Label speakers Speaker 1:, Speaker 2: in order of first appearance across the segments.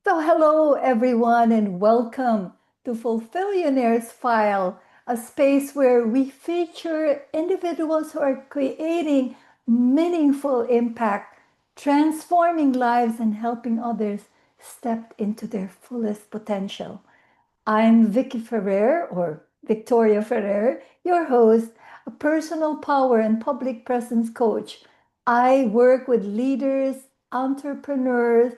Speaker 1: So, hello everyone, and welcome to Fulfillionaire's File, a space where we feature individuals who are creating meaningful impact, transforming lives, and helping others step into their fullest potential. I'm Vicky Ferrer, or Victoria Ferrer, your host, a personal power and public presence coach. I work with leaders, entrepreneurs,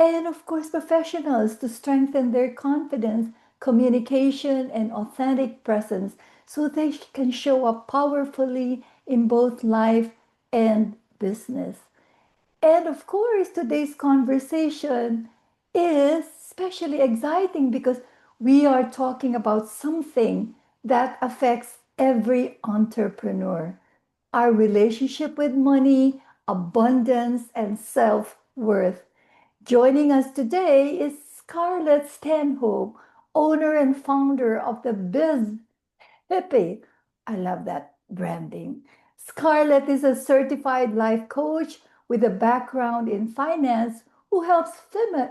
Speaker 1: and of course, professionals to strengthen their confidence, communication, and authentic presence so they can show up powerfully in both life and business. And of course, today's conversation is especially exciting because we are talking about something that affects every entrepreneur, our relationship with money, abundance, and self worth. Joining us today is Scarlett Stanhope, owner and founder of the Biz Hippie. I love that branding. Scarlett is a certified life coach with a background in finance who helps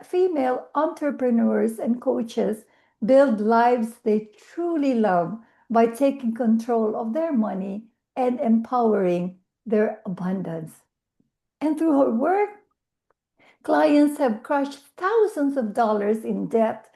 Speaker 1: female entrepreneurs and coaches build lives they truly love by taking control of their money and empowering their abundance. And through her work, clients have crushed thousands of dollars in debt,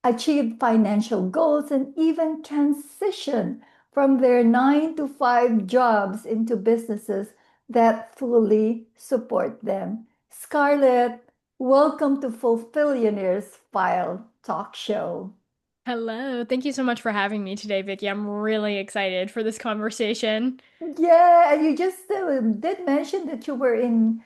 Speaker 1: achieved financial goals, and even transitioned from their 9 to 5 jobs into businesses that fully support them. Scarlett, welcome to Fulfillionaire's File Talk Show.
Speaker 2: Hello. Thank you so much for having me today, Vicky. I'm really excited for this conversation.
Speaker 1: Yeah, and you just did mention that you were in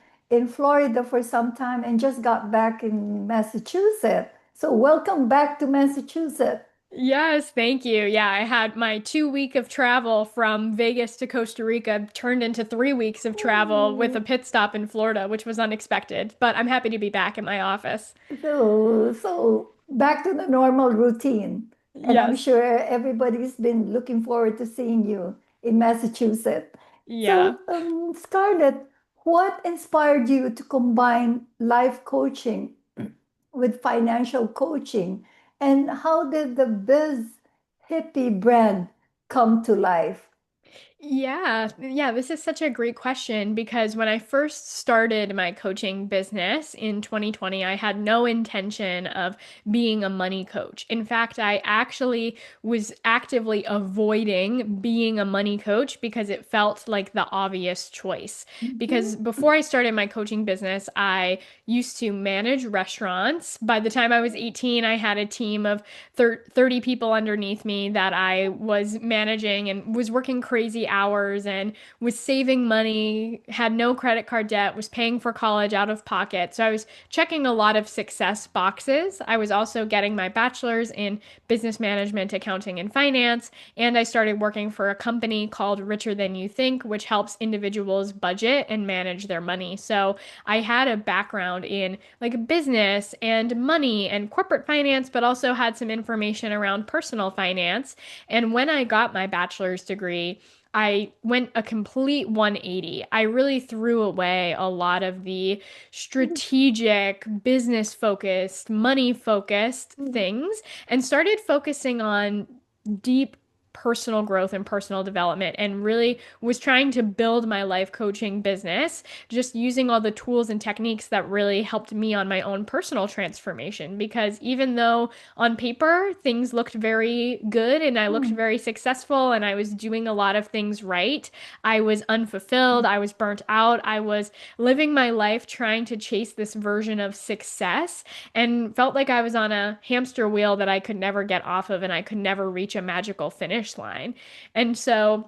Speaker 1: Florida for some time and just got back in Massachusetts. So welcome back to Massachusetts.
Speaker 2: Yes, thank you. Yeah, I had my 2 week of travel from Vegas to Costa Rica turned into 3 weeks of travel with a
Speaker 1: Oh,
Speaker 2: pit stop in Florida, which was unexpected, but I'm happy to be back in my office.
Speaker 1: so back to the normal routine. And I'm
Speaker 2: Yes.
Speaker 1: sure everybody's been looking forward to seeing you in Massachusetts.
Speaker 2: Yeah.
Speaker 1: So, Scarlett, what inspired you to combine life coaching with financial coaching? And how did the Biz Hippie brand come to life?
Speaker 2: Yeah, this is such a great question because when I first started my coaching business in 2020, I had no intention of being a money coach. In fact, I actually was actively avoiding being a money coach because it felt like the obvious choice. Because
Speaker 1: Mhm.
Speaker 2: before I started my coaching business, I used to manage restaurants. By the time I was 18, I had a team of 30 people underneath me that I was managing and was working crazy hours and was saving money, had no credit card debt, was paying for college out of pocket. So I was checking a lot of success boxes. I was also getting my bachelor's in business management, accounting, and finance. And I started working for a company called Richer Than You Think, which helps individuals budget and manage their money. So I had a background in like business and money and corporate finance, but also had some information around personal finance. And when I got my bachelor's degree, I went a complete 180. I really threw away a lot of the strategic, business focused, money focused things and started focusing on deep personal growth and personal development and really was trying to build my life coaching business just using all the tools and techniques that really helped me on my own personal transformation because even though on paper things looked very good and I looked very successful and I was doing a lot of things right, I was unfulfilled, I was burnt out, I was living my life trying to chase this version of success and felt like I was on a hamster wheel that I could never get off of and I could never reach a magical finish line. And so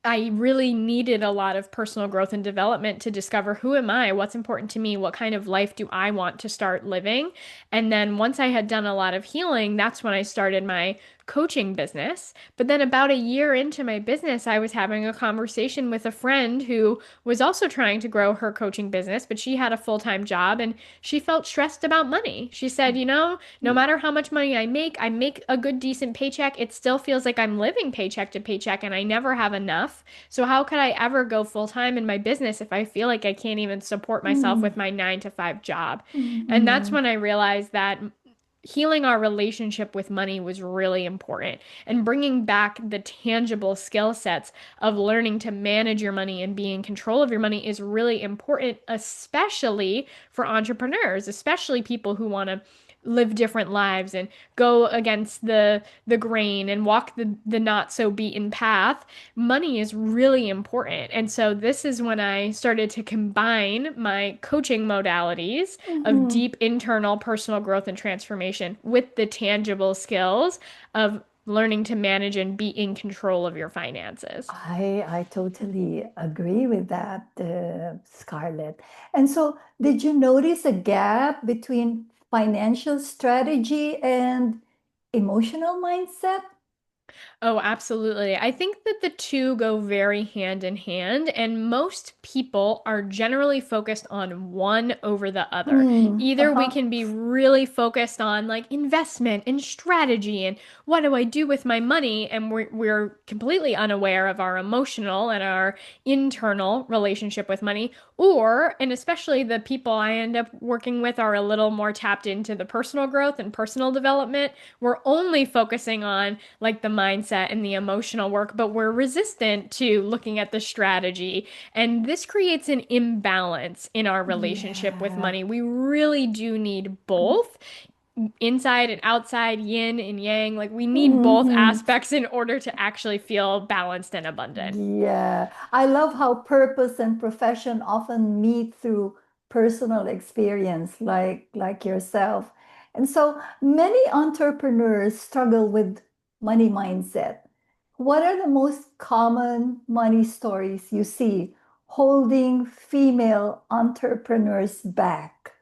Speaker 2: I really needed a lot of personal growth and development to discover who am I, what's important to me, what kind of life do I want to start living. And then once I had done a lot of healing, that's when I started my coaching business. But then about a year into my business, I was having a conversation with a friend who was also trying to grow her coaching business, but she had a full-time job and she felt stressed about money. She said, no matter how much money I make a good decent paycheck, it still feels like I'm living paycheck to paycheck and I never have enough. So how could I ever go full-time in my business if I feel like I can't even support myself
Speaker 1: Mm,
Speaker 2: with my 9 to 5 job? And that's
Speaker 1: mm,
Speaker 2: when I realized that healing our relationship with money was really important and bringing back the tangible skill sets of learning to manage your money and be in control of your money is really important, especially for entrepreneurs, especially people who want to live different lives and go against the grain and walk the not so beaten path. Money is really important. And so this is when I started to combine my coaching modalities of
Speaker 1: mhm.
Speaker 2: deep internal personal growth and transformation with the tangible skills of learning to manage and be in control of your finances.
Speaker 1: I totally agree with that, Scarlett. And so, did you notice a gap between financial strategy and emotional mindset?
Speaker 2: Oh, absolutely. I think that the two go very hand in hand, and most people are generally focused on one over the other. Either we
Speaker 1: Uh-huh.
Speaker 2: can be really focused on like investment and strategy and what do I do with my money, and we're completely unaware of our emotional and our internal relationship with money, or, and especially the people I end up working with are a little more tapped into the personal growth and personal development. We're only focusing on like the mindset and the emotional work, but we're resistant to looking at the strategy. And this creates an imbalance in our relationship with
Speaker 1: Yeah.
Speaker 2: money. We really do need both inside and outside, yin and yang. Like we need both
Speaker 1: Mhm.
Speaker 2: aspects in order to actually feel balanced and abundant.
Speaker 1: Yeah, I love how purpose and profession often meet through personal experience, like yourself. And so many entrepreneurs struggle with money mindset. What are the most common money stories you see holding female entrepreneurs back?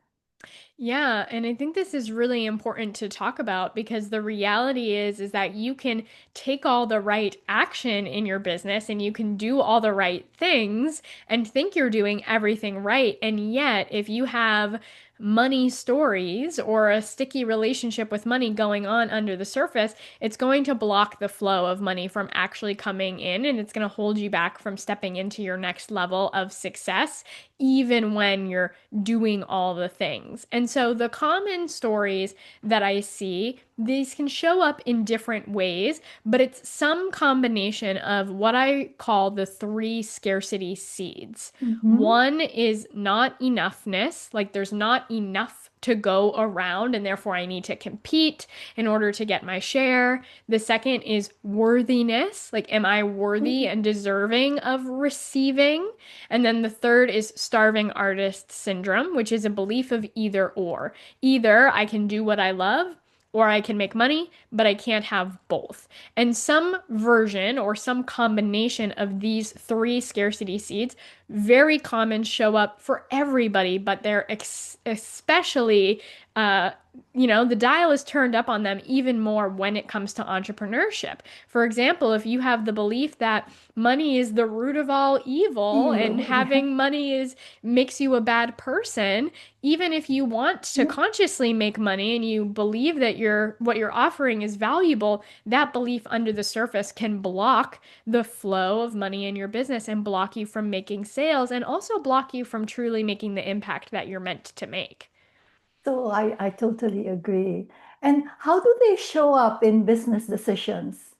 Speaker 2: Yeah, and I think this is really important to talk about because the reality is that you can take all the right action in your business and you can do all the right things and think you're doing everything right. And yet, if you have money stories or a sticky relationship with money going on under the surface, it's going to block the flow of money from actually coming in and it's going to hold you back from stepping into your next level of success, even when you're doing all the things. And so the common stories that I see, these can show up in different ways, but it's some combination of what I call the three scarcity seeds.
Speaker 1: Mhm.
Speaker 2: One is not enoughness, like there's not enough to go around, and therefore I need to compete in order to get my share. The second is worthiness, like, am I worthy and deserving of receiving? And then the third is starving artist syndrome, which is a belief of either or. Either I can do what I love or I can make money, but I can't have both. And some version or some combination of these three scarcity seeds, very common, show up for everybody, but they're especially, uh, the dial is turned up on them even more when it comes to entrepreneurship. For example, if you have the belief that money is the root of all evil and
Speaker 1: Evil, yeah.
Speaker 2: having money is makes you a bad person, even if you want to consciously make money and you believe that what you're offering is valuable, that belief under the surface can block the flow of money in your business and block you from making sales and also block you from truly making the impact that you're meant to make.
Speaker 1: So I totally agree. And how do they show up in business decisions?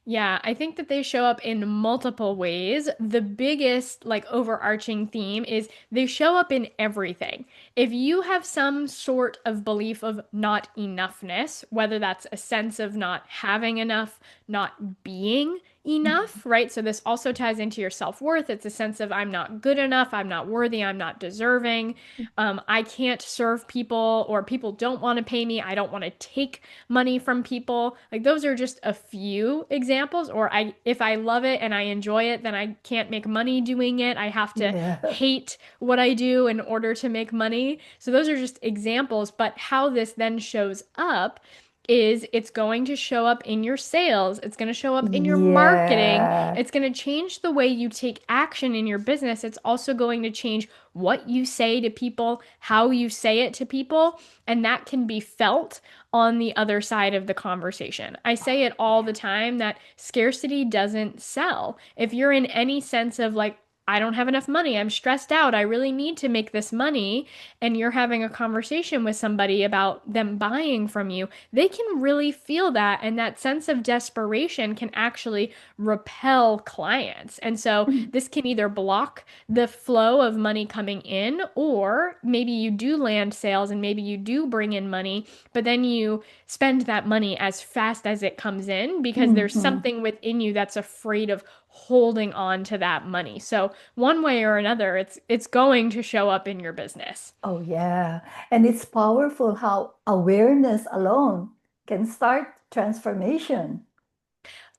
Speaker 2: Yeah, I think that they show up in multiple ways. The biggest, like, overarching theme is they show up in everything. If you have some sort of belief of not enoughness, whether that's a sense of not having enough, not being enough, right? So this also ties into your self-worth. It's a sense of I'm not good enough, I'm not worthy, I'm not deserving. I can't serve people, or people don't want to pay me. I don't want to take money from people. Like those are just a few examples. Or if I love it and I enjoy it, then I can't make money doing it. I have to
Speaker 1: Yeah.
Speaker 2: hate what I do in order to make money. So those are just examples, but how this then shows up is it's going to show up in your sales, it's going to show up in your marketing,
Speaker 1: Yeah.
Speaker 2: it's going to change the way you take action in your business. It's also going to change what you say to people, how you say it to people, and that can be felt on the other side of the conversation. I say it all the time that scarcity doesn't sell. If you're in any sense of like, I don't have enough money, I'm stressed out, I really need to make this money, and you're having a conversation with somebody about them buying from you, they can really feel that. And that sense of desperation can actually repel clients. And so this can either block the flow of money coming in, or maybe you do land sales and maybe you do bring in money, but then you spend that money as fast as it comes in because there's
Speaker 1: Hmm.
Speaker 2: something within you that's afraid of holding on to that money. So one way or another, it's going to show up in your business.
Speaker 1: Oh, yeah. And it's powerful how awareness alone can start transformation.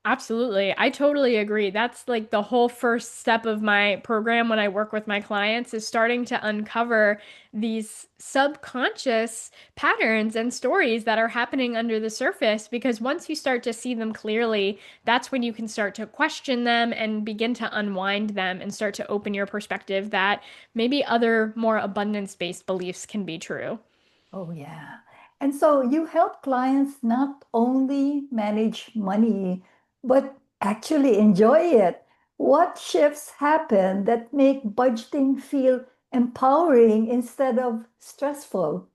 Speaker 2: Absolutely. I totally agree. That's like the whole first step of my program when I work with my clients is starting to uncover these subconscious patterns and stories that are happening under the surface. Because once you start to see them clearly, that's when you can start to question them and begin to unwind them and start to open your perspective that maybe other more abundance-based beliefs can be true.
Speaker 1: Oh, yeah. And so you help clients not only manage money, but actually enjoy it. What shifts happen that make budgeting feel empowering instead of stressful?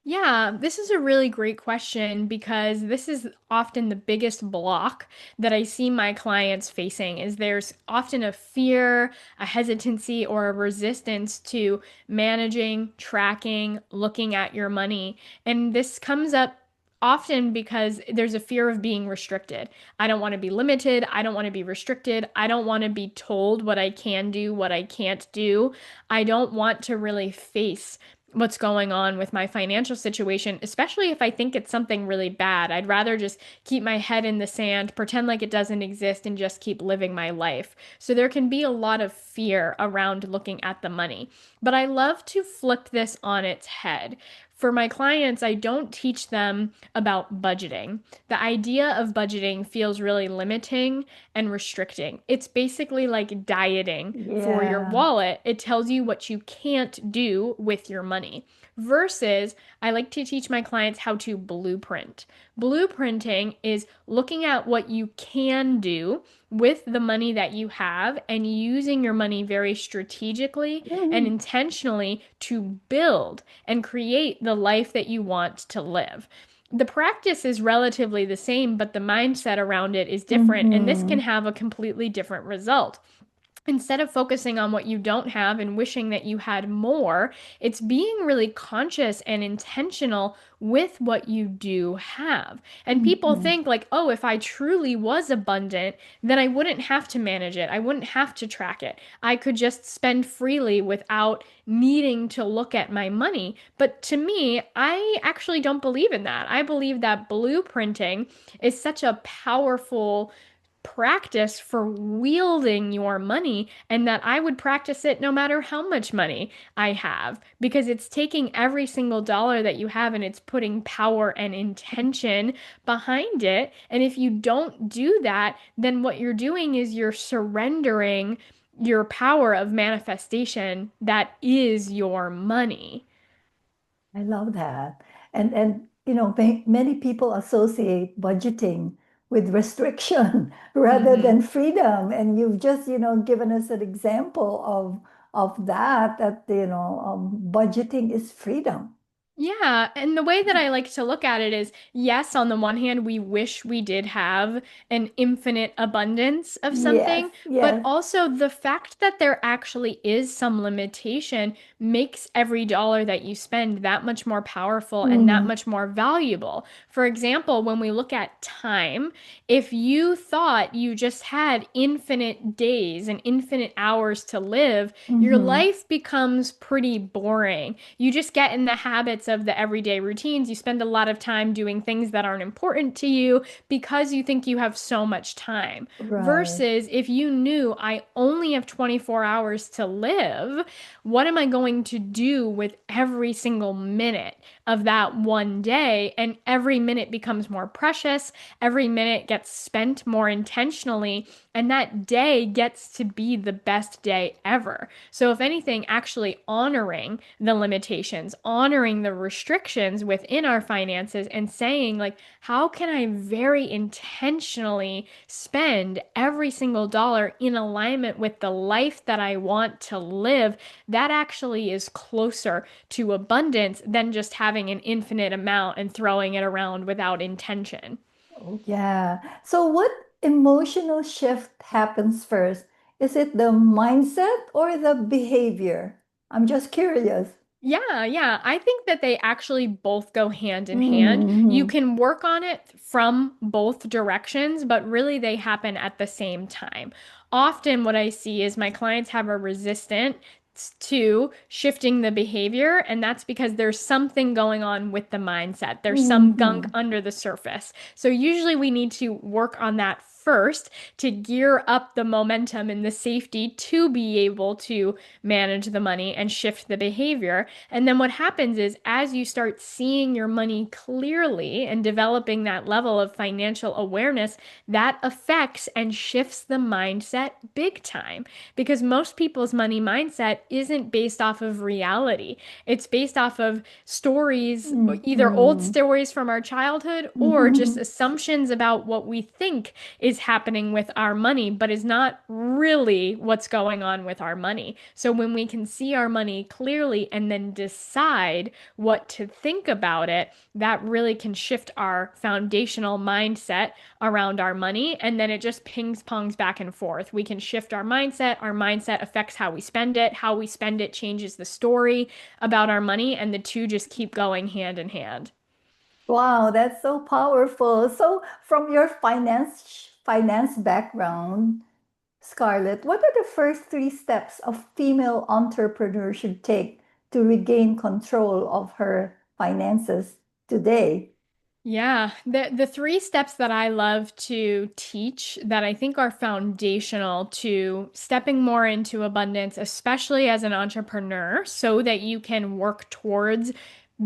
Speaker 2: Yeah, this is a really great question because this is often the biggest block that I see my clients facing is there's often a fear, a hesitancy, or a resistance to managing, tracking, looking at your money. And this comes up often because there's a fear of being restricted. I don't want to be limited. I don't want to be restricted. I don't want to be told what I can do, what I can't do. I don't want to really face what's going on with my financial situation, especially if I think it's something really bad. I'd rather just keep my head in the sand, pretend like it doesn't exist, and just keep living my life. So there can be a lot of fear around looking at the money. But I love to flip this on its head. For my clients, I don't teach them about budgeting. The idea of budgeting feels really limiting and restricting. It's basically like dieting for your
Speaker 1: Yeah.
Speaker 2: wallet. It tells you what you can't do with your money. Versus, I like to teach my clients how to blueprint. Blueprinting is looking at what you can do with the money that you have and using your money very strategically and
Speaker 1: Mhm.
Speaker 2: intentionally to build and create the life that you want to live. The practice is relatively the same, but the mindset around it is different, and this can
Speaker 1: Mhm.
Speaker 2: have a completely different result. Instead of focusing on what you don't have and wishing that you had more, it's being really conscious and intentional with what you do have. And people
Speaker 1: Mhm.
Speaker 2: think, like, oh, if I truly was abundant, then I wouldn't have to manage it. I wouldn't have to track it. I could just spend freely without needing to look at my money. But to me, I actually don't believe in that. I believe that blueprinting is such a powerful practice for wielding your money, and that I would practice it no matter how much money I have, because it's taking every single dollar that you have and it's putting power and intention behind it. And if you don't do that, then what you're doing is you're surrendering your power of manifestation that is your money.
Speaker 1: I love that. And many people associate budgeting with restriction rather
Speaker 2: Mhm.
Speaker 1: than freedom. And you've just, given us an example of that, budgeting is freedom.
Speaker 2: Yeah, and the way that I like to look at it is yes, on the one hand, we wish we did have an infinite abundance of
Speaker 1: Yes,
Speaker 2: something, but
Speaker 1: yes.
Speaker 2: also the fact that there actually is some limitation makes every dollar that you spend that much more powerful and that
Speaker 1: Mm,
Speaker 2: much more valuable. For example, when we look at time, if you thought you just had infinite days and infinite hours to live, your
Speaker 1: mhm.
Speaker 2: life becomes pretty boring. You just get in the habits habits of the everyday routines. You spend a lot of time doing things that aren't important to you because you think you have so much time.
Speaker 1: Right.
Speaker 2: Versus if you knew I only have 24 hours to live, what am I going to do with every single minute of that one day? And every minute becomes more precious. Every minute gets spent more intentionally. And that day gets to be the best day ever. So, if anything, actually honoring the limitations, honoring the restrictions within our finances, and saying, like, how can I very intentionally spend every single dollar in alignment with the life that I want to live? That actually is closer to abundance than just having an infinite amount and throwing it around without intention.
Speaker 1: Oh, yeah. So, what emotional shift happens first? Is it the mindset or the behavior? I'm just curious.
Speaker 2: Yeah. I think that they actually both go hand in hand. You
Speaker 1: Hmm.
Speaker 2: can work on it from both directions, but really they happen at the same time. Often, what I see is my clients have a resistance to shifting the behavior, and that's because there's something going on with the mindset. There's some gunk
Speaker 1: Hmm.
Speaker 2: under the surface. So, usually, we need to work on that first to gear up the momentum and the safety to be able to manage the money and shift the behavior. And then what happens is, as you start seeing your money clearly and developing that level of financial awareness, that affects and shifts the mindset big time. Because most people's money mindset isn't based off of reality, it's based off of stories, either old
Speaker 1: Hmm.
Speaker 2: stories from our childhood or just assumptions about what we think is happening with our money, but is not really what's going on with our money. So when we can see our money clearly and then decide what to think about it, that really can shift our foundational mindset around our money. And then it just pings pongs back and forth. We can shift our mindset. Our mindset affects how we spend it. How we spend it changes the story about our money. And the two just keep going hand in hand.
Speaker 1: Wow, that's so powerful. So, from your finance background, Scarlett, what are the first three steps a female entrepreneur should take to regain control of her finances today?
Speaker 2: Yeah, the three steps that I love to teach that I think are foundational to stepping more into abundance, especially as an entrepreneur, so that you can work towards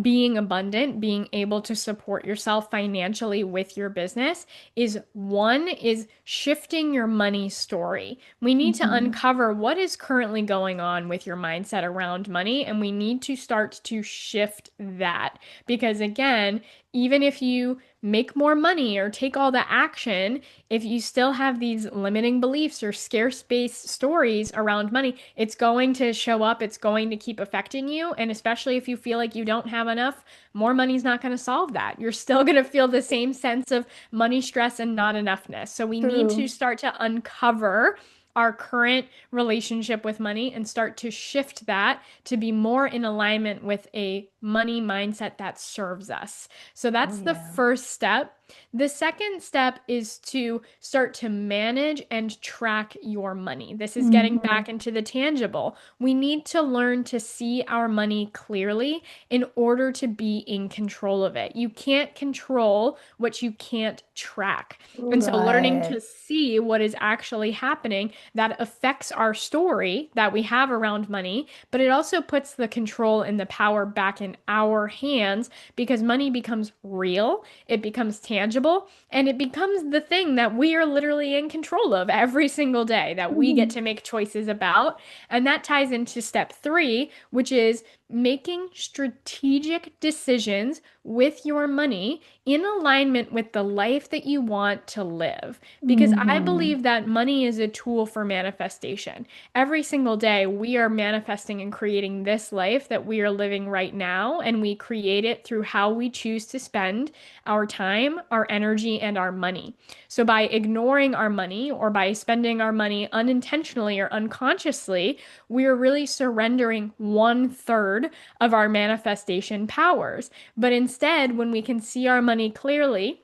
Speaker 2: being abundant, being able to support yourself financially with your business is one is shifting your money story. We need to
Speaker 1: Mhm.
Speaker 2: uncover what is currently going on with your mindset around money, and we need to start to shift that. Because again, even if you make more money or take all the action, if you still have these limiting beliefs or scarce based stories around money, it's going to show up, it's going to keep affecting you. And especially if you feel like you don't have enough, more money's not going to solve that. You're still going to feel the same sense of money stress and not enoughness. So we need to
Speaker 1: True.
Speaker 2: start to uncover our current relationship with money and start to shift that to be more in alignment with a money mindset that serves us. So
Speaker 1: Oh,
Speaker 2: that's the
Speaker 1: yeah.
Speaker 2: first step. The second step is to start to manage and track your money. This is getting
Speaker 1: Mhm.
Speaker 2: back into the tangible. We need to learn to see our money clearly in order to be in control of it. You can't control what you can't track. And so learning
Speaker 1: Right.
Speaker 2: to see what is actually happening that affects our story that we have around money, but it also puts the control and the power back in our hands because money becomes real, it becomes tangible, and it becomes the thing that we are literally in control of every single day that we get
Speaker 1: Mhm.
Speaker 2: to make choices about. And that ties into step three, which is making strategic decisions with your money in alignment with the life that you want to live. Because I
Speaker 1: Mhm.
Speaker 2: believe that money is a tool for manifestation. Every single day, we are manifesting and creating this life that we are living right now, and we create it through how we choose to spend our time, our energy, and our money. So, by ignoring our money or by spending our money unintentionally or unconsciously, we are really surrendering one third of our manifestation powers. But instead, when we can see our money clearly,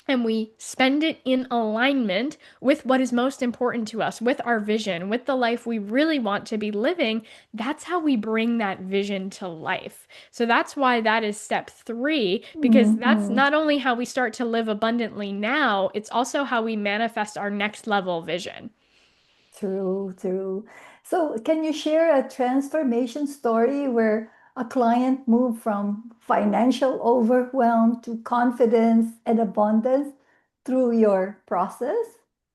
Speaker 2: and we spend it in alignment with what is most important to us, with our vision, with the life we really want to be living, that's how we bring that vision to life. So that's why that is step three, because that's
Speaker 1: Mhm.
Speaker 2: not only how we start to live abundantly now, it's also how we manifest our next level vision.
Speaker 1: True, true. So, can you share a transformation story where a client moved from financial overwhelm to confidence and abundance through your process?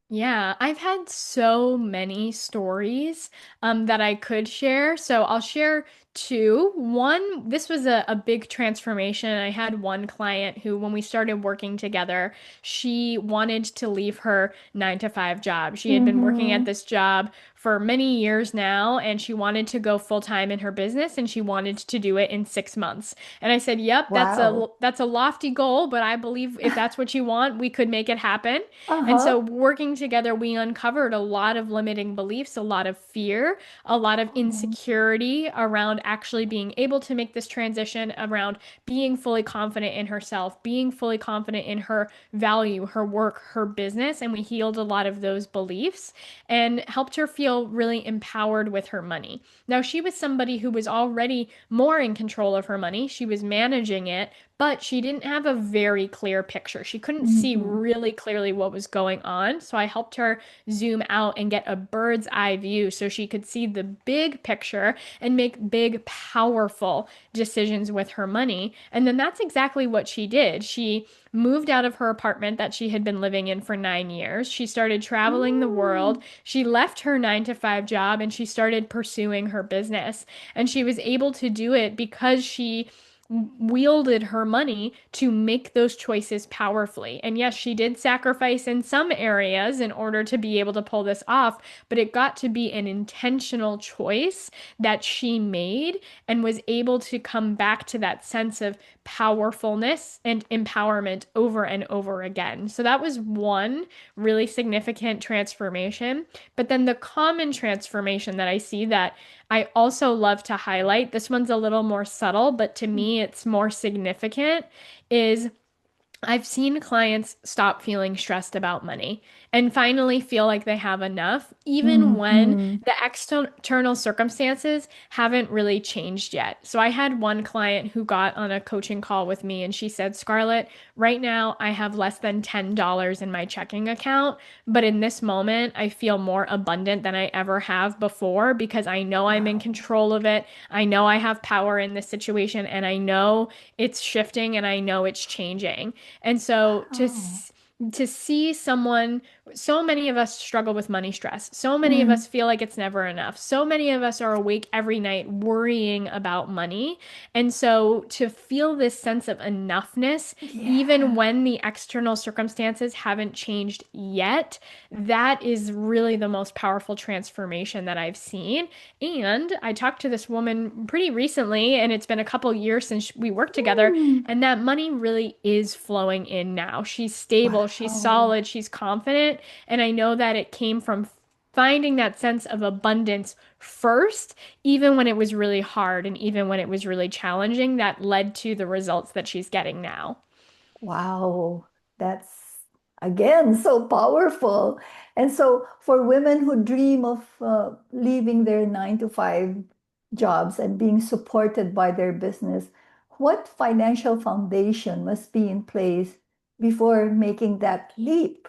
Speaker 2: Yeah, I've had so many stories that I could share. So I'll share two. One, this was a big transformation. I had one client who, when we started working together, she wanted to leave her 9 to 5 job. She had been working at
Speaker 1: Mm-hmm.
Speaker 2: this job for many years now, and she wanted to go full time in her business, and she wanted to do it in 6 months. And I said, "Yep,
Speaker 1: Wow.
Speaker 2: that's a lofty goal, but I believe if that's what you want, we could make it happen." And so,
Speaker 1: Uh-huh.
Speaker 2: working together, we uncovered a lot of limiting beliefs, a lot of fear, a lot of
Speaker 1: Oh.
Speaker 2: insecurity around actually being able to make this transition, around being fully confident in herself, being fully confident in her value, her work, her business. And we healed a lot of those beliefs and helped her feel really empowered with her money. Now, she was somebody who was already more in control of her money, she was managing it, but she didn't have a very clear picture. She couldn't see
Speaker 1: Mm-hmm.
Speaker 2: really clearly what was going on. So I helped her zoom out and get a bird's eye view so she could see the big picture and make big, powerful decisions with her money. And then that's exactly what she did. She moved out of her apartment that she had been living in for 9 years. She started traveling the
Speaker 1: Mm.
Speaker 2: world. She left her 9 to 5 job and she started pursuing her business. And she was able to do it because she wielded her money to make those choices powerfully. And yes, she did sacrifice in some areas in order to be able to pull this off, but it got to be an intentional choice that she made and was able to come back to that sense of powerfulness and empowerment over and over again. So that was one really significant transformation. But then the common transformation that I see that I also love to highlight, this one's a little more subtle, but to me it's more significant, is I've seen clients stop feeling stressed about money and finally feel like they have enough, even when
Speaker 1: Mm-hmm.
Speaker 2: the external circumstances haven't really changed yet. So I had one client who got on a coaching call with me and she said, "Scarlett, right now I have less than $10 in my checking account, but in this moment I feel more abundant than I ever have before because I know I'm in
Speaker 1: Wow.
Speaker 2: control of it. I know I have power in this situation and I know it's shifting and I know it's changing." And so
Speaker 1: Wow.
Speaker 2: to see someone, so many of us struggle with money stress. So many of
Speaker 1: Mm.
Speaker 2: us feel like it's never enough. So many of us are awake every night worrying about money. And so to feel this sense of enoughness, even
Speaker 1: Yeah.
Speaker 2: when the external circumstances haven't changed yet, that is really the most powerful transformation that I've seen. And I talked to this woman pretty recently, and it's been a couple years since we worked together,
Speaker 1: Mm.
Speaker 2: and that money really is flowing in now. She's stable, she's
Speaker 1: Wow.
Speaker 2: solid, she's confident. And I know that it came from finding that sense of abundance first, even when it was really hard and even when it was really challenging, that led to the results that she's getting now.
Speaker 1: Wow, that's again so powerful. And so, for women who dream of leaving their 9 to 5 jobs and being supported by their business, what financial foundation must be in place before making that leap?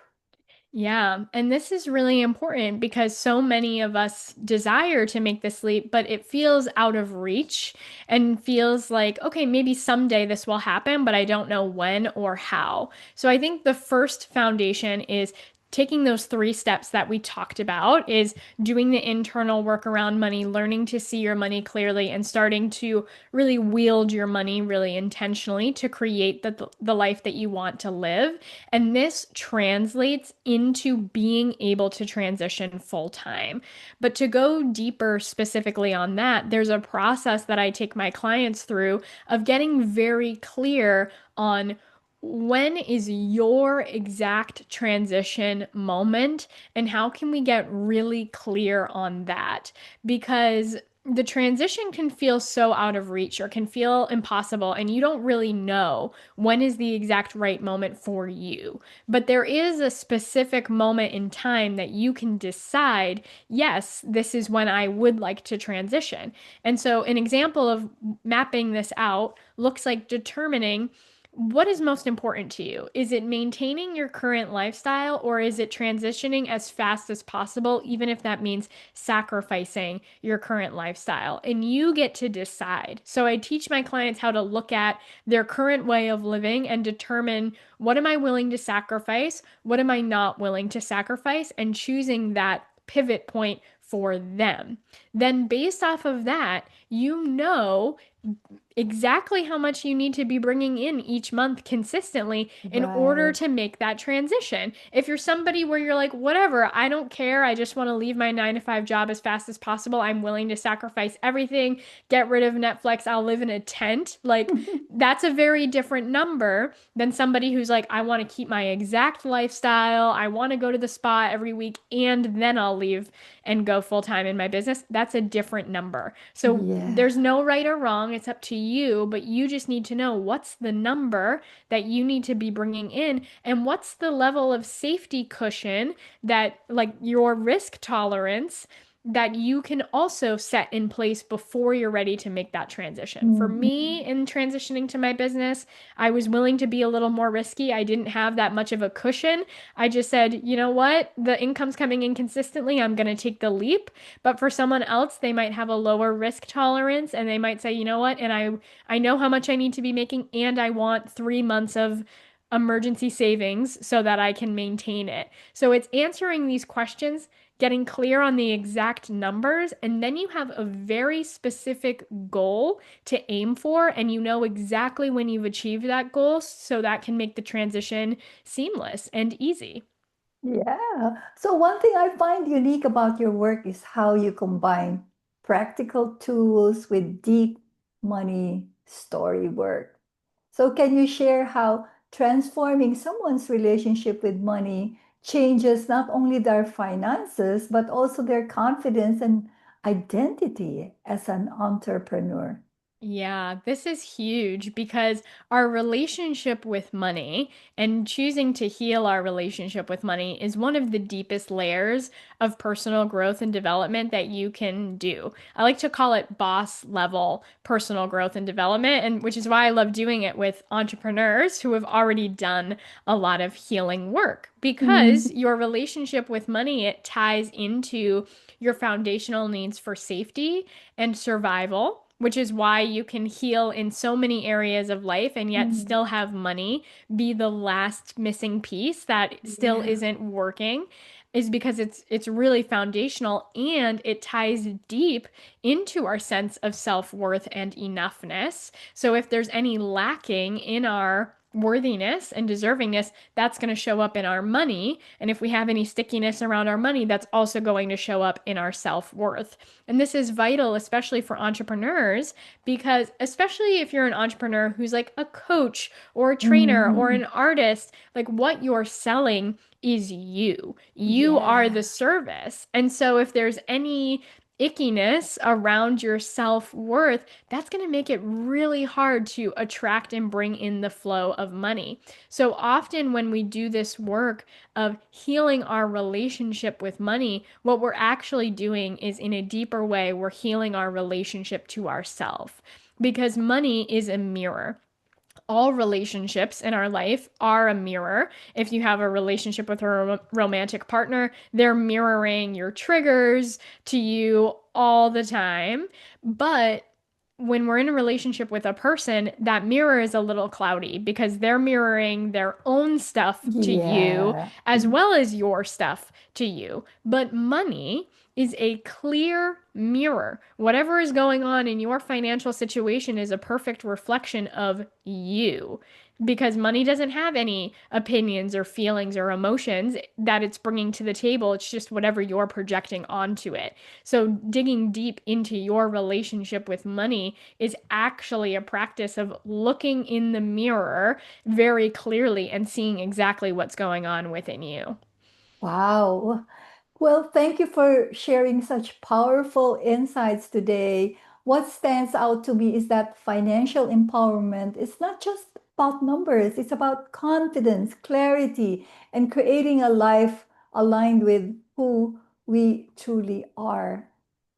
Speaker 2: Yeah, and this is really important because so many of us desire to make this leap, but it feels out of reach and feels like, okay, maybe someday this will happen, but I don't know when or how. So I think the first foundation is taking those 3 steps that we talked about, is doing the internal work around money, learning to see your money clearly and starting to really wield your money really intentionally to create the life that you want to live. And this translates into being able to transition full time. But to go deeper specifically on that, there's a process that I take my clients through of getting very clear on when is your exact transition moment and how can we get really clear on that? Because the transition can feel so out of reach or can feel impossible, and you don't really know when is the exact right moment for you. But there is a specific moment in time that you can decide, yes, this is when I would like to transition. And so, an example of mapping this out looks like determining what is most important to you? Is it maintaining your current lifestyle, or is it transitioning as fast as possible, even if that means sacrificing your current lifestyle? And you get to decide. So I teach my clients how to look at their current way of living and determine, what am I willing to sacrifice? What am I not willing to sacrifice? And choosing that pivot point for them. Then, based off of that, you know exactly how much you need to be bringing in each month consistently in order
Speaker 1: Right.
Speaker 2: to make that transition. If you're somebody where you're like, whatever, I don't care, I just want to leave my 9 to 5 job as fast as possible, I'm willing to sacrifice everything, get rid of Netflix, I'll live in a tent, like that's a very different number than somebody who's like, I want to keep my exact lifestyle, I want to go to the spa every week, and then I'll leave and go full time in my business. That's a different number. So
Speaker 1: Yeah.
Speaker 2: there's no right or wrong. It's up to you, but you just need to know what's the number that you need to be bringing in, and what's the level of safety cushion, that like your risk tolerance, that you can also set in place before you're ready to make that transition. For
Speaker 1: Mhm.
Speaker 2: me, in transitioning to my business, I was willing to be a little more risky. I didn't have that much of a cushion. I just said, you know what? The income's coming in consistently. I'm going to take the leap. But for someone else, they might have a lower risk tolerance, and they might say, you know what? And I know how much I need to be making, and I want 3 months of emergency savings so that I can maintain it. So it's answering these questions, getting clear on the exact numbers, and then you have a very specific goal to aim for, and you know exactly when you've achieved that goal, so that can make the transition seamless and easy.
Speaker 1: Yeah. So one thing I find unique about your work is how you combine practical tools with deep money story work. So can you share how transforming someone's relationship with money changes not only their finances, but also their confidence and identity as an entrepreneur?
Speaker 2: Yeah, this is huge because our relationship with money and choosing to heal our relationship with money is one of the deepest layers of personal growth and development that you can do. I like to call it boss level personal growth and development, and which is why I love doing it with entrepreneurs who have already done a lot of healing work, because
Speaker 1: Mhm.
Speaker 2: your relationship with money, it ties into your foundational needs for safety and survival, which is why you can heal in so many areas of life and yet
Speaker 1: Mm.
Speaker 2: still have money be the last missing piece that still
Speaker 1: Yeah.
Speaker 2: isn't working, is because it's really foundational, and it ties deep into our sense of self-worth and enoughness. So if there's any lacking in our worthiness and deservingness, that's going to show up in our money. And if we have any stickiness around our money, that's also going to show up in our self-worth. And this is vital, especially for entrepreneurs, because especially if you're an entrepreneur who's like a coach or a trainer or
Speaker 1: Mhm.
Speaker 2: an artist, like what you're selling is you. You are the
Speaker 1: Yeah.
Speaker 2: service. And so if there's any ickiness around your self-worth, that's going to make it really hard to attract and bring in the flow of money. So often when we do this work of healing our relationship with money, what we're actually doing is, in a deeper way, we're healing our relationship to ourself, because money is a mirror. All relationships in our life are a mirror. If you have a relationship with a romantic partner, they're mirroring your triggers to you all the time. But when we're in a relationship with a person, that mirror is a little cloudy because they're mirroring their own stuff to you
Speaker 1: Yeah.
Speaker 2: as well as your stuff to you. But money is a clear mirror. Whatever is going on in your financial situation is a perfect reflection of you, because money doesn't have any opinions or feelings or emotions that it's bringing to the table. It's just whatever you're projecting onto it. So, digging deep into your relationship with money is actually a practice of looking in the mirror very clearly and seeing exactly what's going on within you.
Speaker 1: Wow. Well, thank you for sharing such powerful insights today. What stands out to me is that financial empowerment is not just about numbers, it's about confidence, clarity, and creating a life aligned with who we truly are.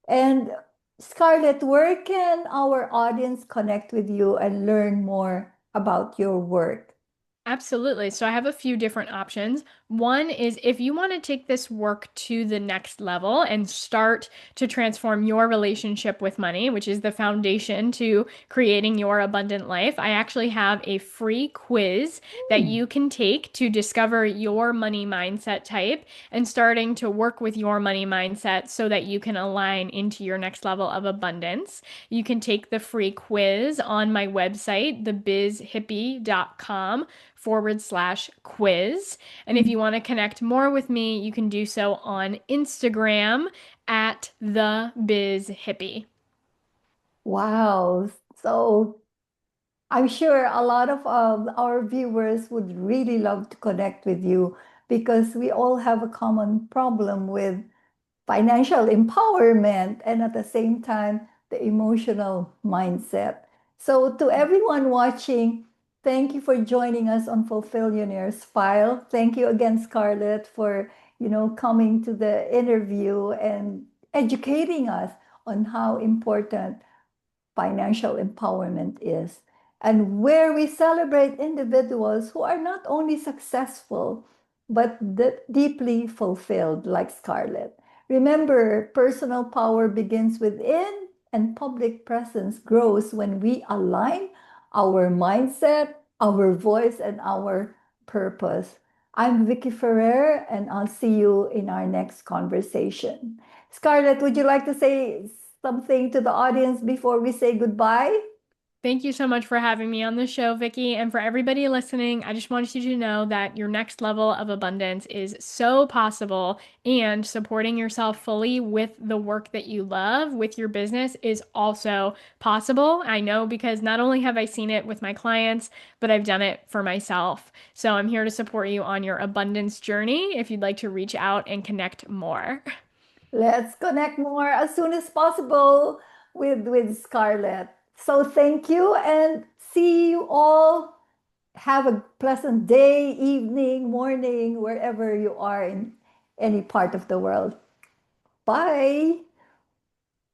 Speaker 1: And Scarlett, where can our audience connect with you and learn more about your work?
Speaker 2: Absolutely. So I have a few different options. One is if you want to take this work to the next level and start to transform your relationship with money, which is the foundation to creating your abundant life, I actually have a free quiz that
Speaker 1: Hmm.
Speaker 2: you can take to discover your money mindset type and starting to work with your money mindset so that you can align into your next level of abundance. You can take the free quiz on my website, thebizhippie.com/quiz. And if you want to connect more with me, you can do so on Instagram at the Biz Hippie.
Speaker 1: Wow. So I'm sure a lot of our viewers would really love to connect with you because we all have a common problem with financial empowerment and at the same time, the emotional mindset. So, to everyone watching, thank you for joining us on Fulfillionaire's File. Thank you again, Scarlett, for coming to the interview and educating us on how important financial empowerment is, and where we celebrate individuals who are not only successful, but deeply fulfilled, like Scarlett. Remember, personal power begins within, and public presence grows when we align our mindset, our voice, and our purpose. I'm Vicky Ferrer, and I'll see you in our next conversation. Scarlett, would you like to say something to the audience before we say goodbye?
Speaker 2: Thank you so much for having me on the show, Vicky. And for everybody listening, I just wanted you to know that your next level of abundance is so possible, and supporting yourself fully with the work that you love with your business is also possible. I know because not only have I seen it with my clients, but I've done it for myself. So I'm here to support you on your abundance journey if you'd like to reach out and connect more.
Speaker 1: Let's connect more as soon as possible with Scarlett. So thank you and see you all. Have a pleasant day, evening, morning, wherever you are in any part of the world. Bye.